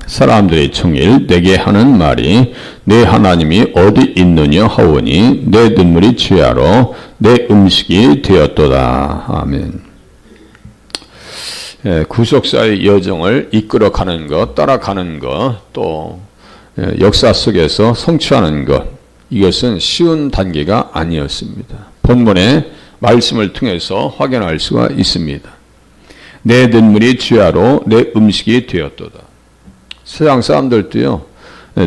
사람들이 청일 내게 하는 말이 내 하나님이 어디 있느냐 하오니 내 눈물이 주야로 내 음식이 되었도다. 아멘. 구속사의 여정을 이끌어가는 것, 따라가는 것, 또 역사 속에서 성취하는 것, 이것은 쉬운 단계가 아니었습니다. 본문의 말씀을 통해서 확인할 수가 있습니다. 내 눈물이 주야로 내 음식이 되었도다. 세상 사람들도요,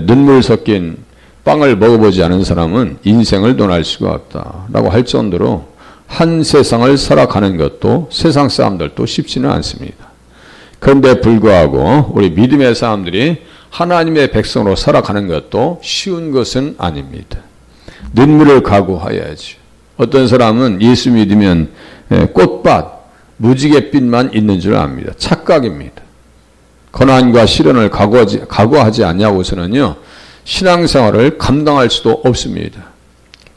눈물 섞인 빵을 먹어보지 않은 사람은 인생을 논할 수가 없다라고 할 정도로 한 세상을 살아가는 것도 세상 사람들도 쉽지는 않습니다. 그런데 불구하고 우리 믿음의 사람들이 하나님의 백성으로 살아가는 것도 쉬운 것은 아닙니다. 눈물을 각오해야지. 어떤 사람은 예수 믿으면 꽃밭, 무지갯빛만 있는 줄 압니다. 착각입니다. 고난과 시련을 각오하지 않냐고서는요, 신앙생활을 감당할 수도 없습니다.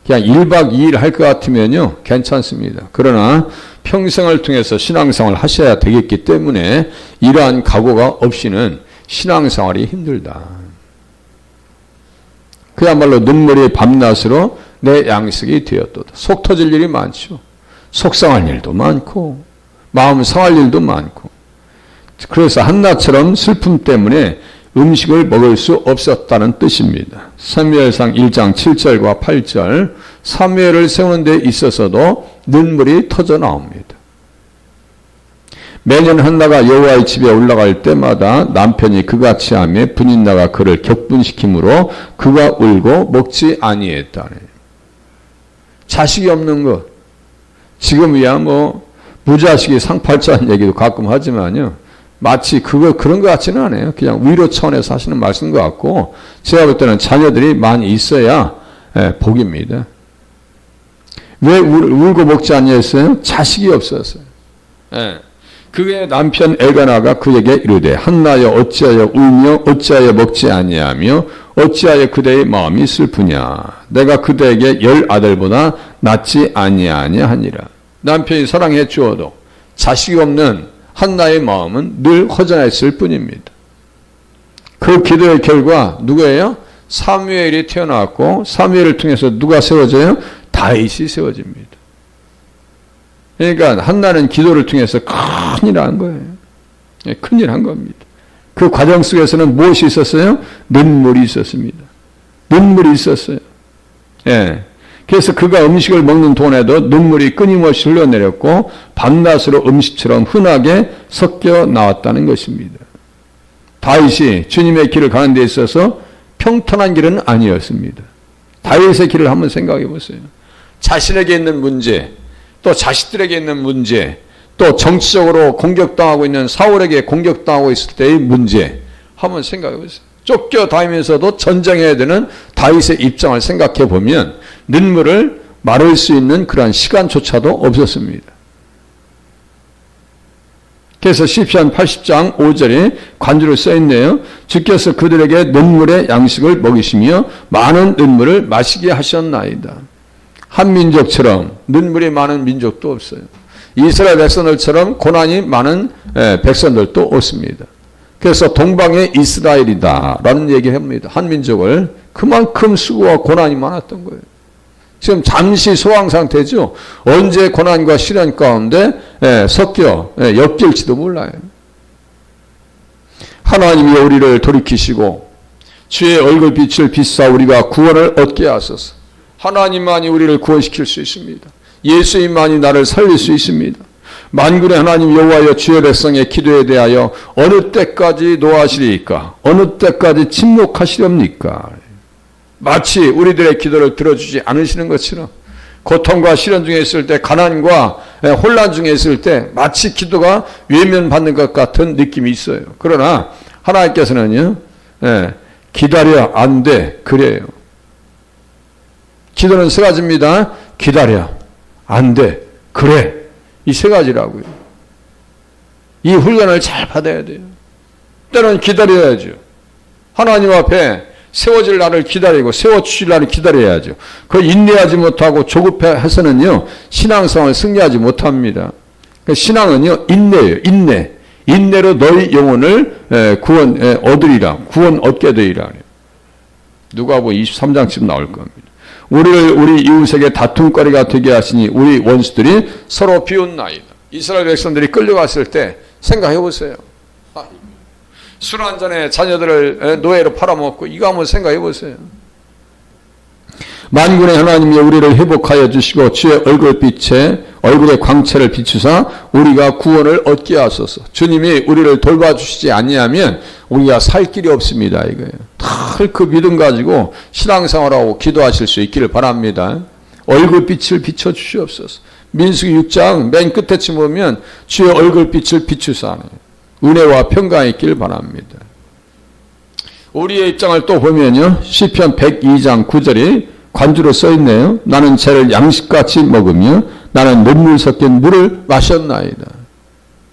그냥 1박 2일 할 것 같으면요, 괜찮습니다. 그러나 평생을 통해서 신앙생활을 하셔야 되겠기 때문에 이러한 각오가 없이는 신앙생활이 힘들다. 그야말로 눈물이 밤낮으로 내 양식이 되었도다. 속 터질 일이 많죠. 속상할 일도 많고 마음 상할 일도 많고, 그래서 한나처럼 슬픔 때문에 음식을 먹을 수 없었다는 뜻입니다. 사무엘상 1장 7절과 8절, 사무엘을 세우는 데 있어서도 눈물이 터져 나옵니다. 매년 한나가 여호와의 집에 올라갈 때마다 남편이 그같이 하며 분인나가 그를 격분시키므로 그가 울고 먹지 아니했다네. 자식이 없는 것, 지금이야 무자식이 상팔자는 얘기도 가끔 하지만요, 마치 그런 것 같지는 않아요. 그냥 위로 차원에서 하시는 말씀 것 같고, 제가 볼 때는 자녀들이 많이 있어야 복입니다. 왜 울고 먹지 아니했어요? 자식이 없었어요. 그의 남편 엘가나가 그에게 이르되 한나여 어찌하여 울며 어찌하여 먹지 아니하며 어찌하여 그대의 마음이 슬프냐. 내가 그대에게 10 아들보다 낫지 아니하냐 하니라. 남편이 사랑해 주어도 자식이 없는 한나의 마음은 늘 허전했을 뿐입니다. 그 기도의 결과 누구예요? 사무엘이 태어났고, 사무엘을 통해서 누가 세워져요? 다윗이 세워집니다. 그러니까 한나는 기도를 통해서 큰일 한 거예요. 큰일 한 겁니다. 그 과정 속에서는 무엇이 있었어요? 눈물이 있었습니다. 눈물이 있었어요. 그래서 그가 음식을 먹는 동안에도 눈물이 끊임없이 흘러내렸고 밤낮으로 음식처럼 흔하게 섞여 나왔다는 것입니다. 다윗이 주님의 길을 가는 데 있어서 평탄한 길은 아니었습니다. 다윗의 길을 한번 생각해 보세요. 자신에게 있는 문제, 또 자식들에게 있는 문제, 또 정치적으로 공격당하고 있는 사울에게 공격당하고 있을 때의 문제 한번 생각해 보세요. 쫓겨다니면서도 전쟁해야 되는 다윗의 입장을 생각해 보면 눈물을 마를 수 있는 그러한 시간조차도 없었습니다. 그래서 시편 80장 5절에 관주로 써있네요. 주께서 그들에게 눈물의 양식을 먹이시며 많은 눈물을 마시게 하셨나이다. 한 민족처럼 눈물이 많은 민족도 없어요. 이스라엘 백성들처럼 고난이 많은 백성들도 없습니다. 그래서 동방의 이스라엘이다 라는 얘기를 합니다. 한 민족을. 그만큼 수고와 고난이 많았던 거예요. 지금 잠시 소강 상태죠. 언제 고난과 시련 가운데 섞여 엮일지도 몰라요. 하나님이 우리를 돌이키시고 주의 얼굴빛을 비추사 우리가 구원을 얻게 하소서. 하나님만이 우리를 구원시킬 수 있습니다. 예수님만이 나를 살릴 수 있습니다. 만군의 하나님 여호와여, 주의 백성의 기도에 대하여 어느 때까지 노하시리까? 어느 때까지 침묵하시렵니까? 마치 우리들의 기도를 들어주지 않으시는 것처럼, 고통과 시련 중에 있을 때, 가난과 혼란 중에 있을 때 마치 기도가 외면받는 것 같은 느낌이 있어요. 그러나 하나님께서는요, 기다려, 안 돼, 그래요. 기도는 세 가지입니다. 기다려, 안 돼, 그래. 이 세 가지라고요. 이 훈련을 잘 받아야 돼요. 때로는 기다려야죠. 하나님 앞에 세워질 날을 기다리고 세워주실 날을 기다려야죠. 그 인내하지 못하고 조급해서는요, 신앙생활을 승리하지 못합니다. 신앙은요, 인내예요. 인내. 인내로 너희 영혼을 구원 얻으리라. 구원 얻게 되리라. 누가복음 23장쯤 나올 겁니다. 우리를 우리 이웃에게 다툼거리가 되게 하시니 우리 원수들이 서로 비웃나이다. 이스라엘 백성들이 끌려갔을 때 생각해 보세요. 술 한 잔에 자녀들을 노예로 팔아먹고 이거 한번 생각해 보세요. 만군의 하나님이 우리를 회복하여 주시고 주의 얼굴의 광채를 비추사 우리가 구원을 얻게 하소서. 주님이 우리를 돌봐주시지 아니하면 우리가 살 길이 없습니다. 이거예요. 다 그 믿음 가지고 신앙생활하고 기도하실 수 있기를 바랍니다. 얼굴빛을 비춰주시옵소서. 민수기 6장 맨 끝에쯤 보면 주의 얼굴빛을 비추사 은혜와 평강이 있기를 바랍니다. 우리의 입장을 또 보면요. 시편 102장 9절이 관주로 써 있네요. 나는 죄를 양식같이 먹으며 나는 눈물 섞인 물을 마셨나이다.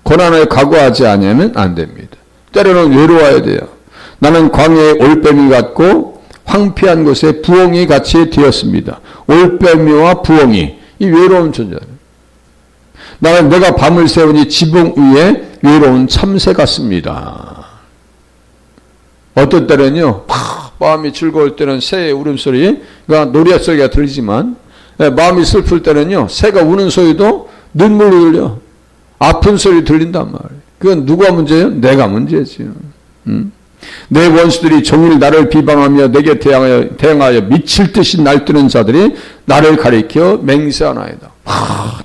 고난을 각오하지 않으면 안 됩니다. 때로는 외로워야 돼요. 나는 광야의 올빼미 같고 황폐한 곳에 부엉이 같이 되었습니다. 올빼미와 부엉이, 이 외로운 존재예요. 나는 내가 밤을 새우니 지붕 위에 외로운 참새 같습니다. 어떤 때는요, 마음이 즐거울 때는 새의 울음소리가 노랫소리가 들리지만 마음이 슬플 때는요, 새가 우는 소리도 눈물로 들려. 아픈 소리 들린단 말이에요. 그건 누가 문제예요? 내가 문제지요. 내 원수들이 종일 나를 비방하며 내게 대항하여 미칠 듯이 날뛰는 자들이 나를 가리켜 맹세하나이다.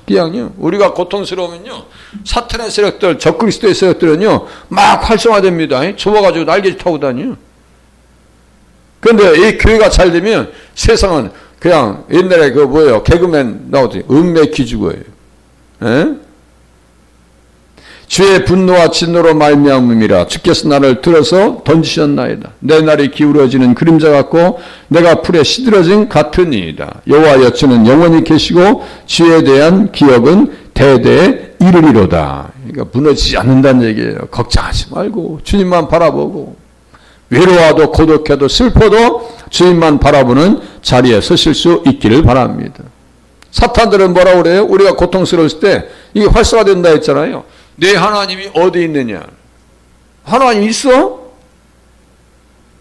그냥요. 우리가 고통스러우면요, 사탄의 세력들, 적그리스도의 세력들은요, 막 활성화됩니다. 좁아가지고 날개 타고 다녀요. 그런데 이 교회가 잘 되면 세상은 그냥 옛날에 그 뭐예요? 개그맨 나오더니 음매 기죽어요. 주의 분노와 진노로 말미암음이라. 주께서 나를 들어서 던지셨나이다. 내 날이 기울어지는 그림자 같고 내가 풀에 시들어진 같으니이다. 여호와여 주는 영원히 계시고 주에 대한 기억은 대대에 이르리로다. 그러니까 무너지지 않는다는 얘기예요. 걱정하지 말고 주님만 바라보고 외로워도 고독해도 슬퍼도 주님만 바라보는 자리에 서실 수 있기를 바랍니다. 사탄들은 뭐라고 그래요? 우리가 고통스러울 때 이게 활성화된다 했잖아요. 내 하나님이 어디 있느냐? 하나님 있어?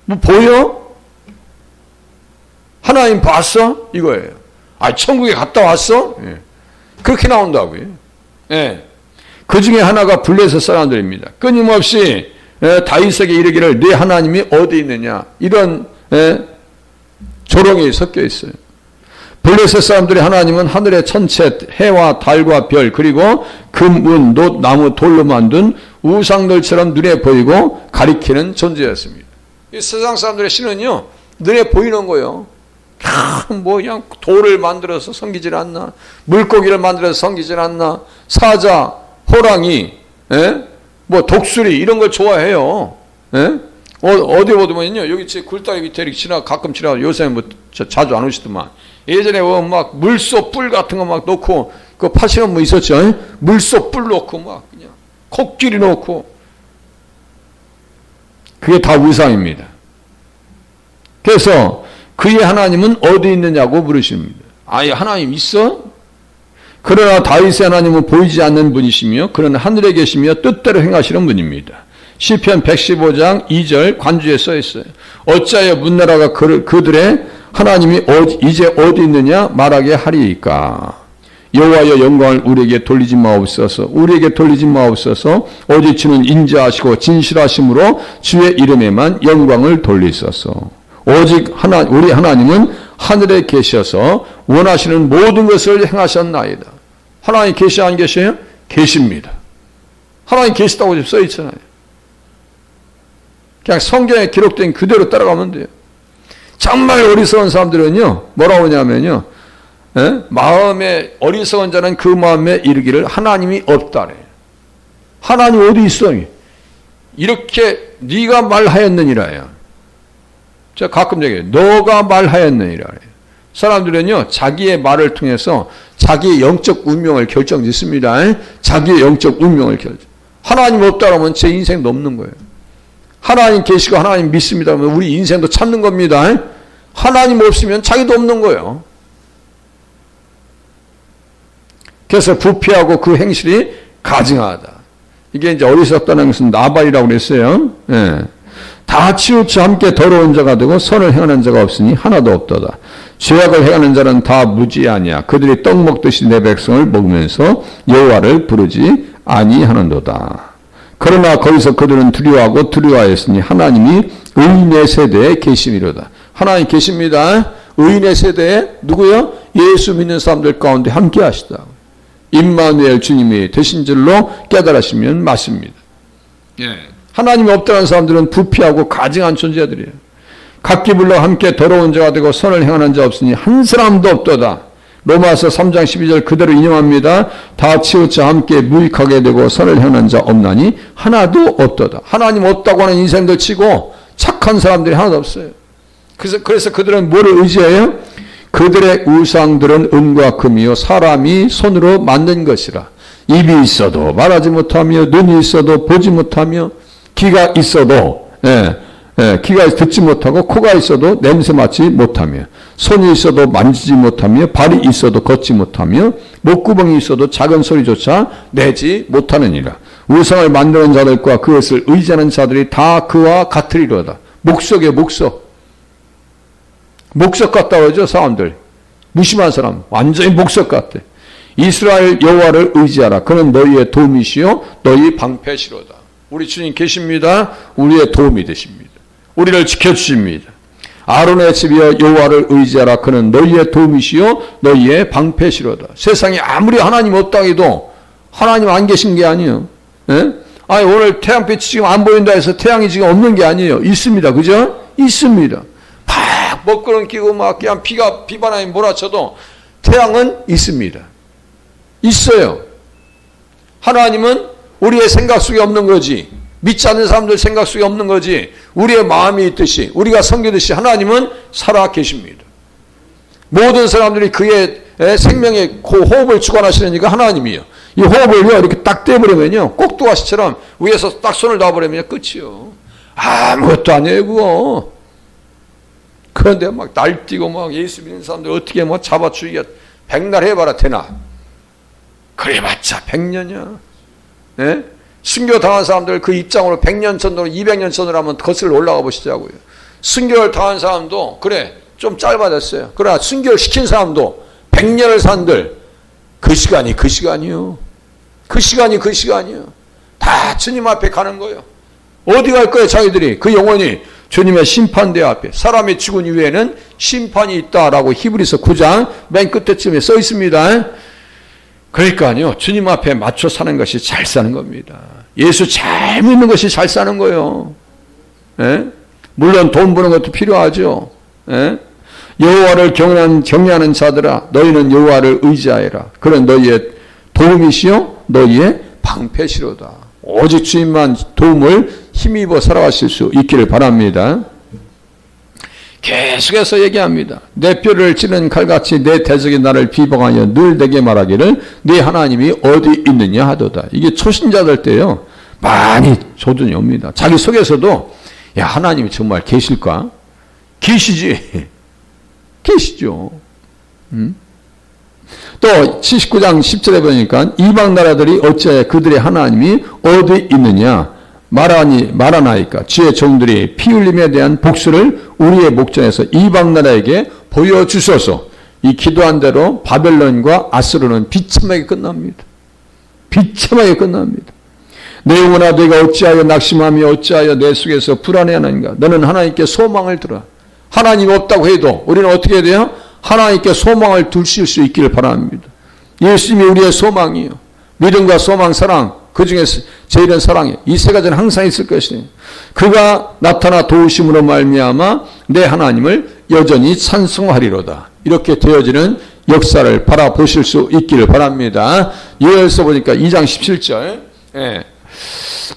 뭐 보여? 하나님 봤어? 이거예요. 천국에 갔다 왔어? 예. 그렇게 나온다고요. 예. 그 중에 하나가 블레셋 사람들입니다. 끊임없이 다윗에게 이르기를 네 하나님이 어디 있느냐? 이런 조롱이 섞여 있어요. 블레셋 사람들의 하나님은 하늘의 천체, 해와 달과 별, 그리고 금, 은, 놋, 나무, 돌로 만든 우상들처럼 눈에 보이고 가리키는 존재였습니다. 이 세상 사람들의 신은요, 눈에 보이는 거예요. 뭐 그냥 돌을 만들어서 섬기질 않나, 물고기를 만들어서 섬기질 않나, 사자, 호랑이, 뭐 독수리 이런 걸 좋아해요. 어디 보면요, 여기 제 굴다리 밑에 이렇게 가끔 지나가. 요새 뭐 자주 안 오시더만. 예전에 막 물소 뿔 같은 거 막 놓고 그 파시는 뭐 있었죠? 물소 뿔 놓고 막 그냥 코끼리 놓고, 그게 다 우상입니다. 그래서 그의 하나님은 어디 있느냐고 물으십니다. 아예 하나님 있어? 그러나 다윗의 하나님은 보이지 않는 분이시며 그는 하늘에 계시며 뜻대로 행하시는 분입니다. 시편 115장 2절 관주에 써 있어요. 어찌하여 문나라가 그들의 하나님이 이제 어디 있느냐 말하게 하리이까. 여호와여 영광을 우리에게 돌리지 마옵소서. 우리에게 돌리지 마옵소서. 오직 주는 인자하시고 진실하심으로 주의 이름에만 영광을 돌리소서. 오직 우리 하나님은 하늘에 계셔서 원하시는 모든 것을 행하셨나이다. 하나님 계시 안 계셔요? 계십니다. 하나님 계시다고 써 있잖아요. 그냥 성경에 기록된 그대로 따라가면 돼요. 정말 어리석은 사람들은요, 뭐라고 하냐면요, 마음에 어리석은 자는 그 마음에 이르기를 하나님이 없다래. 하나님 어디 있어? 이렇게 네가 말하였느니라요. 제가 가끔 얘기해요. 너가 말하였느니라. 사람들은요, 자기의 말을 통해서 자기의 영적 운명을 결정짓습니다. 자기의 영적 운명을 결정. 하나님 없다 그러면 제 인생도 없는 거예요. 하나님 계시고 하나님 믿습니다 그러면 우리 인생도 찾는 겁니다. 하나님 없으면 자기도 없는 거예요. 그래서 부패하고 그 행실이 가증하다. 이게 이제 어리석다는 것은 나발이라고 그랬어요. 예. 다 치우쳐 함께 더러운 자가 되고 선을 행하는 자가 없으니 하나도 없도다. 죄악을 행하는 자는 다 무지하냐. 그들이 떡 먹듯이 내 백성을 먹으면서 여호와를 부르지 아니하는도다. 그러나 거기서 그들은 두려워하고 두려워하였으니 하나님이 의인의 세대에 계심이로다. 하나님 계십니다. 의인의 세대에 누구요? 예수 믿는 사람들 가운데 함께 하시다. 임마누엘 주님이 되신 줄로 깨달으시면 맞습니다. 예. 하나님이 없다는 사람들은 부패하고 가증한 존재들이에요. 각기 불러 함께 더러운 자가 되고 선을 행하는 자 없으니 한 사람도 없도다. 로마서 3장 12절 그대로 인용합니다. 다 치우쳐 함께 무익하게 되고 선을 행하는 자 없나니 하나도 없도다. 하나님 없다고 하는 인생들 치고 착한 사람들이 하나도 없어요. 그래서 그들은 뭐를 의지해요? 그들의 우상들은 은과 금이요 사람이 손으로 만든 것이라. 입이 있어도 말하지 못하며 눈이 있어도 보지 못하며 귀가 있어도 귀가 듣지 못하고 코가 있어도 냄새 맡지 못하며 손이 있어도 만지지 못하며 발이 있어도 걷지 못하며 목구멍이 있어도 작은 소리조차 내지 못하느니라. 우상을 만드는 자들과 그것을 의지하는 자들이 다 그와 같으리로다. 목석이에요. 목석 같다고 하죠. 사람들 무심한 사람 완전히 목석 같아. 이스라엘 여호와를 의지하라. 그는 너희의 도움이시요 너희 방패시로다. 우리 주님 계십니다. 우리의 도움이 되십니다. 우리를 지켜주십니다. 아론의 집이여 여호와를 의지하라. 그는 너희의 도움이시요 너희의 방패시로다. 세상에 아무리 하나님 없다 해도 하나님 안 계신 게 아니에요. 예? 아니 오늘 태양빛이 지금 안 보인다 해서 태양이 지금 없는 게 아니에요. 있습니다. 그죠? 있습니다. 막 먹구름 끼고 막 그냥 비바람이 몰아쳐도 태양은 있습니다. 있어요. 하나님은 우리의 생각 속에 없는 거지. 믿지 않는 사람들 생각 속에 없는 거지. 우리의 마음이 있듯이 우리가 섬기듯이 하나님은 살아 계십니다. 모든 사람들이 그의 생명의 그 호흡을 주관하시려니까 하나님이요. 이 호흡을요 이렇게 딱 떼버리면요 꼭두가시처럼 위에서 딱 손을 놔버리면 끝이요. 아무것도 아니에요 그거. 그런데 막 날뛰고 막 예수 믿는 사람들 어떻게 뭐 잡아주기가 백날 해봐라 되나. 그래봤자 100년이야. 예? 순교 당한 사람들 그 입장으로 100년 전으로 200년 전으로 한번 거슬러 올라가 보시자고요. 순교를 당한 사람도 그래 좀 짧아졌어요. 그러나 순교를 시킨 사람도 100년을 산들 그 시간이 그 시간이요. 그 시간이 그 시간이요. 다 주님 앞에 가는 거예요. 어디 갈 거예요 자기들이. 그 영혼이 주님의 심판대 앞에. 사람이 죽은 이후에는 심판이 있다라고 히브리서 9장 맨 끝에쯤에 써 있습니다. 그러니까요 주님 앞에 맞춰 사는 것이 잘 사는 겁니다. 예수 잘 믿는 것이 잘 사는 거예요. 예? 물론 돈 버는 것도 필요하죠. 예? 여호와를 경외하는 자들아 너희는 여호와를 의지하여라. 그는 너희의 도움이시요 너희의 방패시로다. 오직 주님만 도움을 힘입어 살아가실 수 있기를 바랍니다. 계속해서 얘기합니다. 내 뼈를 찌는 칼같이 내 대적이 나를 비방하여 늘 내게 말하기를 네 하나님이 어디 있느냐 하도다. 이게 초신자들 때요 많이 조준이 옵니다. 자기 속에서도 야 하나님이 정말 계실까? 계시지. 계시죠. 또 79장 10절에 보니까 이방 나라들이 어찌하여 그들의 하나님이 어디 있느냐 말하나이까. 주의 종들이 피 흘림에 대한 복수를 우리의 목전에서 이방 나라에게 보여주소서. 이 기도한 대로 바벨론과 아수르는 비참하게 끝납니다. 비참하게 끝납니다. 내 영혼아 내가 어찌하여 낙심하며 어찌하여 내 속에서 불안해하는가. 너는 하나님께 소망을 들어. 하나님 없다고 해도 우리는 어떻게 해야 돼요? 하나님께 소망을 두실 수 있기를 바랍니다. 예수님이 우리의 소망이에요. 믿음과 소망, 사랑, 그 중에서 제일은 사랑이에요. 이 세 가지는 항상 있을 것이에요. 그가 나타나 도우심으로 말미암아 내 하나님을 여전히 찬송하리로다. 이렇게 되어지는 역사를 바라보실 수 있기를 바랍니다. 요엘서 보니까 2장 17절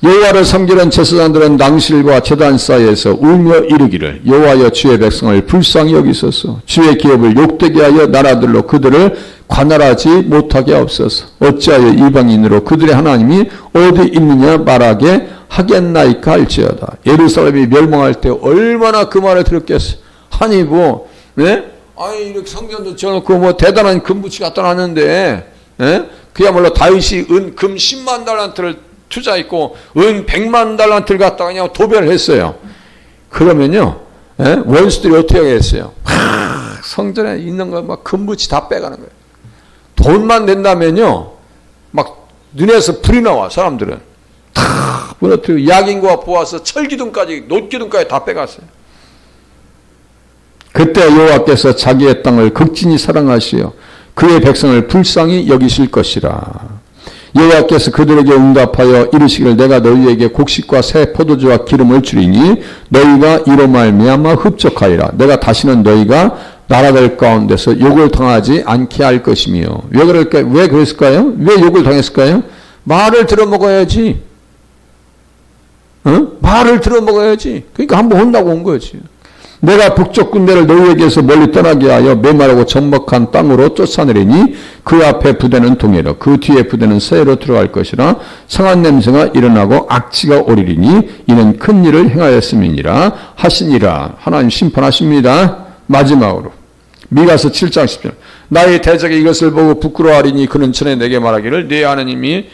여호와를 섬기는 제사장들은 낭실과 제단 사이에서 울며 이르기를 여호와여 주의 백성을 불쌍히 여기소서. 주의 기업을 욕되게 하여 나라들로 그들을 관할하지 못하게 하옵소서. 어찌하여 이방인으로 그들의 하나님이 어디 있느냐 말하게 하겠나이까 할지어다. 예루살렘이 멸망할 때 얼마나 그 말을 들었겠어. 아니 뭐 아니 이렇게 성전도 지어놓고 뭐 대단한 금붙이 갖다 놨는데 그야말로 다윗이 금 10만 달란트를 투자했고 은 100만 달란트를 갖다가 그냥 도배를 했어요. 그러면요, 원수들이 어떻게 하겠어요? 성전에 있는 거 막 금붙이 다 빼가는 거예요. 돈만 낸다면요, 막 눈에서 불이 나와. 사람들은 다 무너뜨리고 야긴과 보아서 철기둥까지 놋기둥까지 다 빼갔어요. 그때 여호와께서 자기의 땅을 극진히 사랑하시어 그의 백성을 불쌍히 여기실 것이라. 여호와께서 그들에게 응답하여 이르시기를 내가 너희에게 곡식과 새 포도주와 기름을 주리니 너희가 이로 말미암아 흡족하리라. 내가 다시는 너희가 나라들 가운데서 욕을 당하지 않게 할 것이며. 왜 그럴까요? 왜 그랬을까요? 왜 욕을 당했을까요? 말을 들어먹어야지. 말을 들어먹어야지. 그러니까 한번 혼나고 온 거지. 내가 북쪽 군대를 너희에게서 멀리 떠나게 하여 메마르고 적목한 땅으로 쫓아내리니 그 앞에 부대는 동해로 그 뒤에 부대는 서해로 들어갈 것이라. 상한 냄새가 일어나고 악취가 오리리니 이는 큰 일을 행하였음이니라 하시니라. 하나님 심판하십니다. 마지막으로 미가서 7장 10절. 나의 대적이 이것을 보고 부끄러워하리니 그는 전에 내게 말하기를 네 하나님이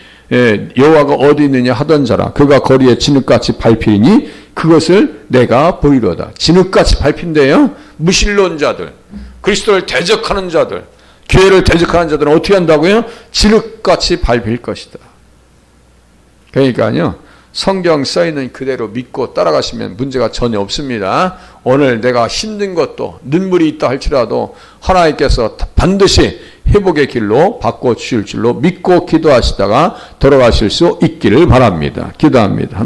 여호와가 어디 있느냐 하던 자라. 그가 거리에 진흙같이 밟히니 그것을 내가 보이로다. 진흙같이 밟힌대요. 무신론자들, 그리스도를 대적하는 자들, 교회를 대적하는 자들은 어떻게 한다고요? 진흙같이 밟힐 것이다. 그러니까요, 성경 써있는 그대로 믿고 따라가시면 문제가 전혀 없습니다. 오늘 내가 힘든 것도 눈물이 있다 할지라도 하나님께서 반드시 회복의 길로 바꿔주실 줄로 믿고 기도하시다가 돌아가실 수 있기를 바랍니다. 기도합니다.